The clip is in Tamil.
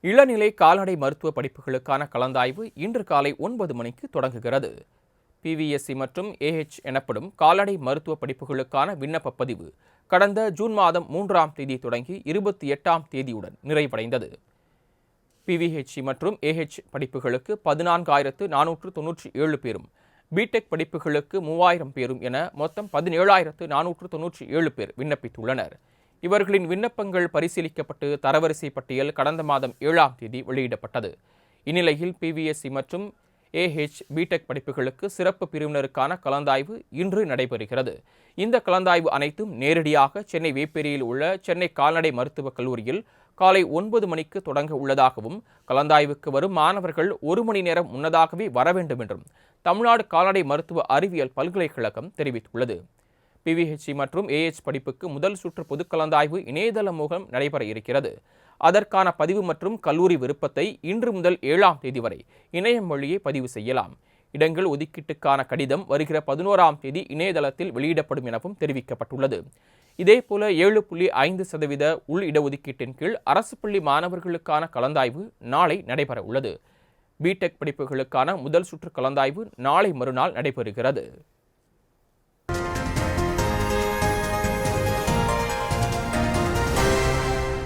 இளநிலை கால்நடை மருத்துவ படிப்புகளுக்கான கலந்தாய்வு இன்று காலை 9 மணிக்கு தொடங்குகிறது. பிவிஎஸ்சி மற்றும் ஏஹெச் எனப்படும் கால்நடை மருத்துவ படிப்புகளுக்கான விண்ணப்ப பதிவு கடந்த ஜூன் மாதம் 3ஆம் தேதி தொடங்கி 28ஆம் தேதியுடன் நிறைவடைந்தது. பிவிஹெச்சி மற்றும் ஏஹெச் படிப்புகளுக்கு 14,497 பேரும், பிடெக் படிப்புகளுக்கு 3,000 பேரும் என மொத்தம் 17,497 பேர் விண்ணப்பித்துள்ளனர். இவர்களின் விண்ணப்பங்கள் பரிசீலிக்கப்பட்டு தரவரிசை பட்டியல் கடந்த மாதம் 7ஆம் தேதி வெளியிடப்பட்டது. இந்நிலையில் பிவிஎஸ்சி மற்றும் ஏஹெச் பிடெக் படிப்புகளுக்கு சிறப்பு பிரிவினருக்கான கலந்தாய்வு இன்று நடைபெறுகிறது. இந்த கலந்தாய்வு அனைத்தும் நேரடியாக சென்னை வேப்பேரியில் உள்ள சென்னை கால்நடை மருத்துவக் கல்லூரியில் காலை 9 மணிக்கு தொடங்க உள்ளதாகவும், கலந்தாய்வுக்கு வரும் மாணவர்கள் 1 மணி நேரம் முன்னதாகவே வர வேண்டும் என்றும் தமிழ்நாடு கால்நடை மருத்துவ அறிவியல் பல்கலைக்கழகம் தெரிவித்துள்ளது. பிவிஹெச்சி மற்றும் ஏஹெச் படிப்புக்கு முதல் சுற்று பொது கலந்தாய்வு இணையதளம் மூலம் நடைபெற இருக்கிறது. அதற்கான பதிவு மற்றும் கல்லூரி விருப்பத்தை இன்று முதல் 7ஆம் தேதி வரை இணையம் வழியே பதிவு செய்யலாம். இடங்கள் ஒதுக்கீட்டுக்கான கடிதம் வருகிற 11ஆம் தேதி இணையதளத்தில் வெளியிடப்படும் எனவும் தெரிவிக்கப்பட்டுள்ளது. இதேபோல 7.5% உள் இடஒதுக்கீட்டின் கீழ் அரசு பள்ளி மாணவர்களுக்கான கலந்தாய்வு நாளை நடைபெற உள்ளது. பிடெக் படிப்புகளுக்கான முதல் சுற்று கலந்தாய்வு நாளை மறுநாள் நடைபெறுகிறது.